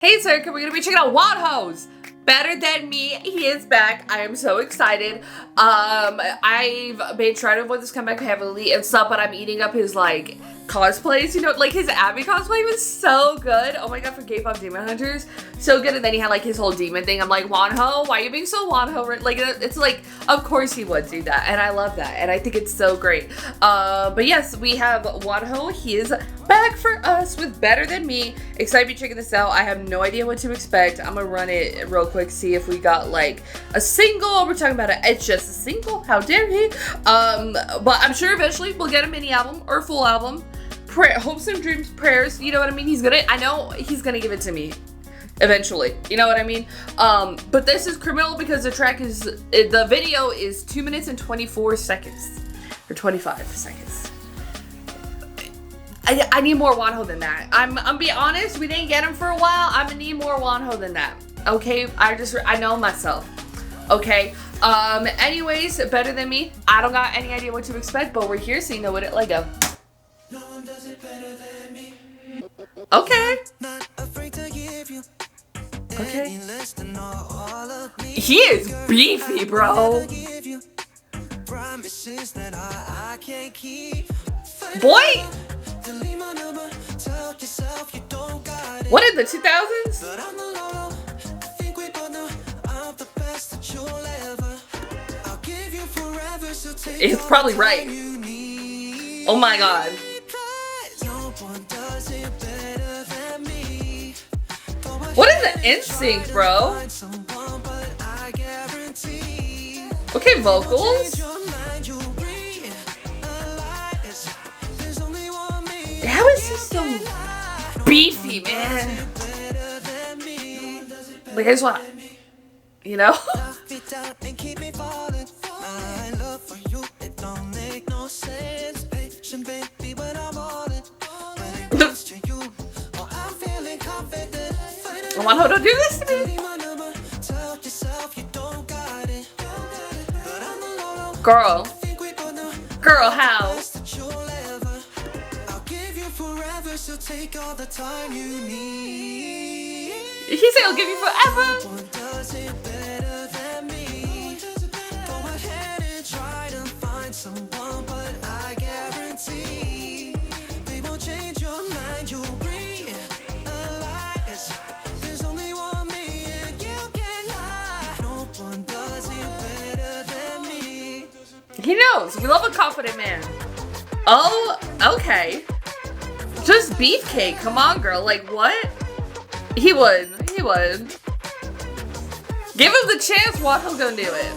Hey, it's Erika. We're gonna be checking out WONHO's Better Than Me. He is back. I am so excited. I've been trying to avoid this comeback heavily and stuff, but I'm eating up his like cosplays. You know, like his Abby cosplay was so good. Oh my god, for K-pop Demon Hunters, so good. And then he had like his whole demon thing. I'm like, WONHO, why are you being so WONHO? Like, it's like, of course he would do that, and I love that, and I think it's so great. But yes, we have WONHO. He is back for us with Better Than Me. Excited to be checking this out. I have no idea what to expect. I'm gonna run it real quick, see if we got like a single. We're talking about it's just a single. How dare he? But I'm sure eventually we'll get a mini album or a full album. Hopes and dreams, prayers. You know what I mean? I know he's gonna give it to me eventually. You know what I mean? But this is criminal because the video is 2 minutes and 24 seconds or 25 seconds. I need more WONHO than that. I'm be honest, we didn't get him for a while. I'm gonna need more WONHO than that. Okay, I know myself. Okay. Anyways, Better Than Me. I don't got any idea what to expect, but we're here, so you know what it like go. No one does it better than me. Okay. Okay. He is beefy, bro. Boy. What in the 2000s? It's probably right. Oh my god. What is the NSYNC, bro? Okay, vocals. How is he so beefy, man? Like, I just want, you know? WONHO, don't do this to me. Girl, how? He said he'll give you forever. He knows. We love a confident man. Oh, okay. Just beefcake. Come on, girl. Like, what? He would. He would. Give him the chance. WONHO gonna do it.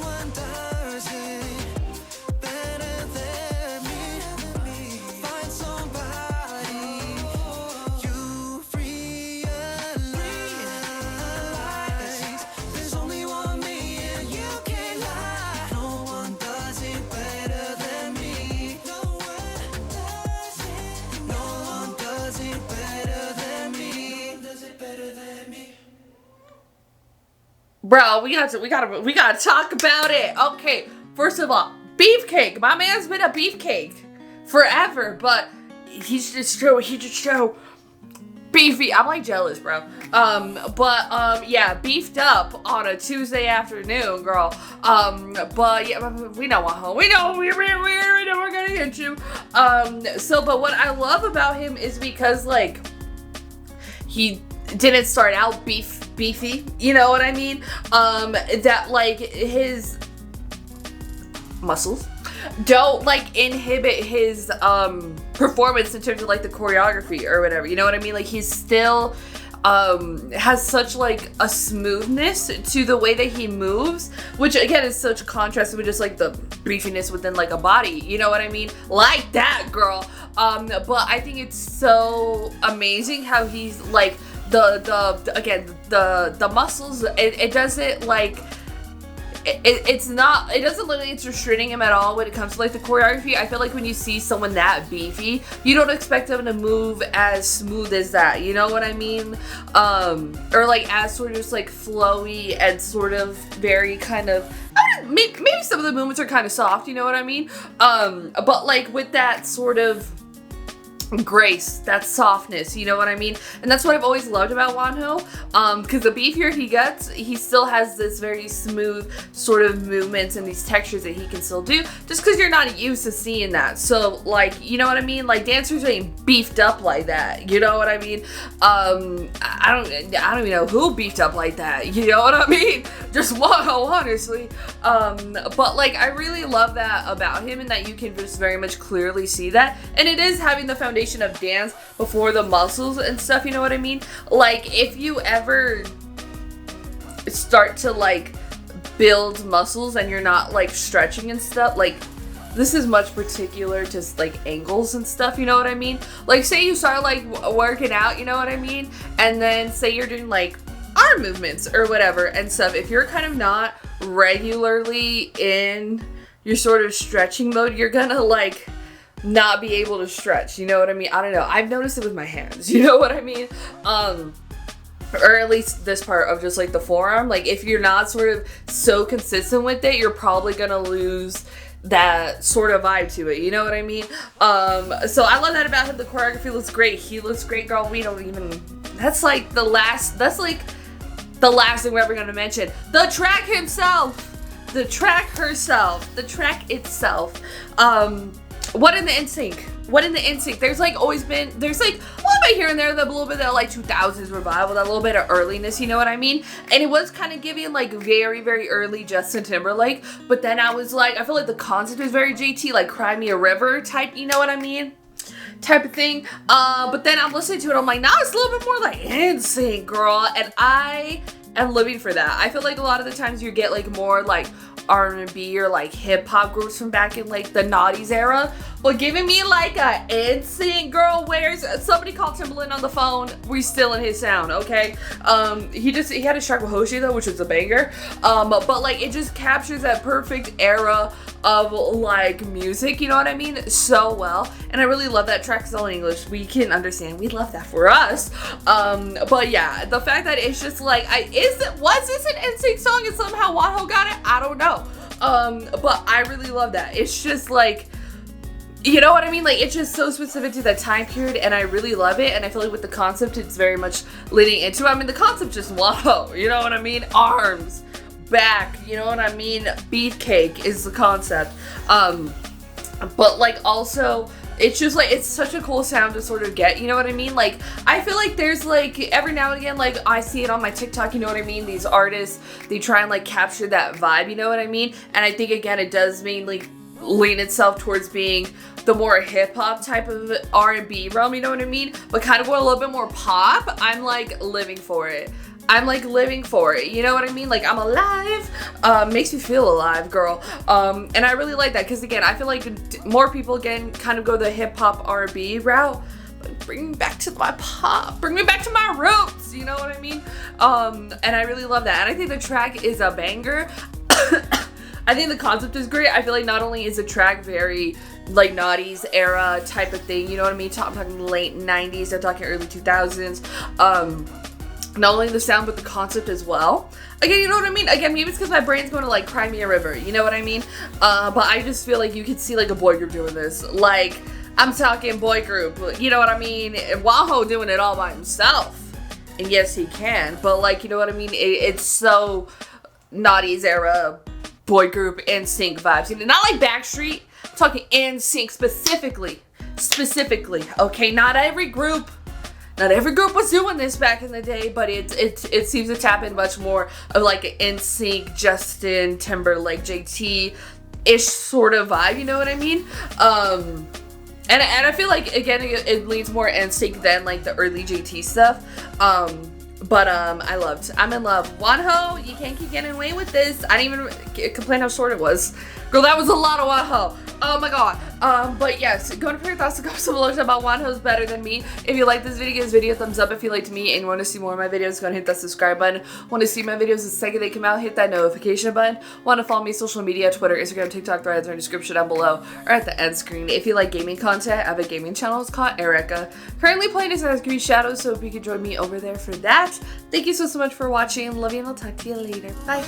Bro, we gotta talk about it. Okay, first of all, beefcake. My man's been a beefcake forever, but he's just so beefy. I'm like jealous, bro. Yeah, beefed up on a Tuesday afternoon, girl. But yeah, we know WONHO. We know we're gonna hit you. But what I love about him is because like he didn't start out beefy, you know what I mean? That like his muscles don't like inhibit his performance in terms of like the choreography or whatever, you know what I mean? Like he's still has such like a smoothness to the way that he moves, which again is such a contrast with just like the beefiness within like a body, you know what I mean? Like that, girl. But I think it's so amazing how he's like the muscles, it doesn't like it doesn't look like it's restricting him at all when it comes to like the choreography. I feel like when you see someone that beefy, you don't expect them to move as smooth as that, you know what I mean? Or like as sort of just like flowy and sort of very kind of maybe some of the movements are kind of soft, you know what I mean? But like with that sort of grace, that softness, you know what I mean? And that's what I've always loved about Wonho, because the beefier he gets, he still has this very smooth sort of movements and these textures that he can still do, just because you're not used to seeing that. So, like, you know what I mean? Like, dancers ain't beefed up like that, you know what I mean? I don't even know who beefed up like that, you know what I mean? Just Wonho, honestly. But, like, I really love that about him, and that you can just very much clearly see that, and it is having the foundation of dance before the muscles and stuff, you know what I mean? Like, if you ever start to like build muscles and you're not like stretching and stuff, like, this is much particular to like angles and stuff, you know what I mean? Like, say you start like working out, you know what I mean? And then say you're doing like arm movements or whatever and stuff. If you're kind of not regularly in your sort of stretching mode, you're gonna like not be able to stretch, you know what I mean? I don't know. I've noticed it with my hands, you know what I mean? Or at least this part of just like the forearm. Like, if you're not sort of so consistent with it, you're probably gonna lose that sort of vibe to it, you know what I mean? So I love that about him. The choreography looks great. He looks great, girl. We don't even, that's like the last thing we're ever gonna mention. The track himself, the track herself, the track itself. What in the NSYNC? What in the NSYNC? There's like always been, there's like a little bit here and there, a little bit of that like 2000s revival, that little bit of earliness, you know what I mean? And it was kind of giving like very, very early Justin Timberlake, but then I was like, I feel like the concept is very JT, like Cry Me a River type, you know what I mean? Type of thing. But then I'm listening to it, I'm like, nah, it's a little bit more like NSYNC, girl. And I am living for that. I feel like a lot of the times you get like more like R&B or like hip hop groups from back in like the noughties era, but giving me like a NSYNC, girl. Where's somebody called Timbaland on the phone? We still in his sound, okay? He had a track with Hoshi though, which was a banger. But like it just captures that perfect era of like music, you know what I mean, so well. And I really love that track. It's all in English, we can understand, we love that for us. But yeah, the fact that it's just like, was this an NSYNC song and somehow Wonho got it? I don't know. But I really love that. It's just like, you know what I mean? Like, it's just so specific to that time period, and I really love it. And I feel like with the concept, it's very much leading into it. I mean, the concept just Wonho, you know what I mean? Arms, back, you know what I mean? Beefcake is the concept. But like also, it's just like, it's such a cool sound to sort of get, you know what I mean? Like, I feel like there's like, every now and again, like I see it on my TikTok, you know what I mean? These artists, they try and like capture that vibe, you know what I mean? And I think again, it does mainly lean itself towards being the more hip-hop type of R&B realm, you know what I mean? But kind of going a little bit more pop. I'm like living for it. I'm like living for it, you know what I mean? Like, I'm alive. Makes me feel alive, girl. And I really like that, because again, I feel like more people again kind of go the hip-hop R&B route. Bring me back to my pop, bring me back to my roots, you know what I mean? And I really love that, and I think the track is a banger. I think the concept is great. I feel like not only is the track very like noughties era type of thing, you know what I mean? I'm talking late 90s, I'm talking early 2000s. Not only the sound, but the concept as well. Again, you know what I mean? Again, maybe it's because my brain's going to like Cry Me a River, you know what I mean? But I just feel like you could see like a boy group doing this. Like, I'm talking boy group, you know what I mean? Wonho doing it all by himself. And yes, he can, but like, you know what I mean? It's so noughties era boy group NSYNC vibes. You know, not like Backstreet. I'm talking NSYNC specifically. Okay, not every group was doing this back in the day, but it seems to tap in much more of like an NSYNC, Justin Timberlake, JT-ish sort of vibe, you know what I mean? And I feel like, again, it leans more NSYNC than like the early JT stuff. But I'm in love. Wonho, you can't keep getting away with this. I didn't even complain how short it was. Girl, that was a lot of Wonho. Oh my god. But yes, go and put your thoughts in the comments below about Wonho's Better Than Me. If you like this video, give this video a thumbs up. If you liked me and you want to see more of my videos, go and hit that subscribe button. Want to see my videos the second they come out, hit that notification button. Want to follow me on social media, Twitter, Instagram, TikTok, threads are in the description down below or at the end screen. If you like gaming content, I have a gaming channel. It's called Erika. Currently playing Assassin's Creed Shadows, so if you could join me over there for that. Thank you so much for watching. Love you, and I'll talk to you later. Bye.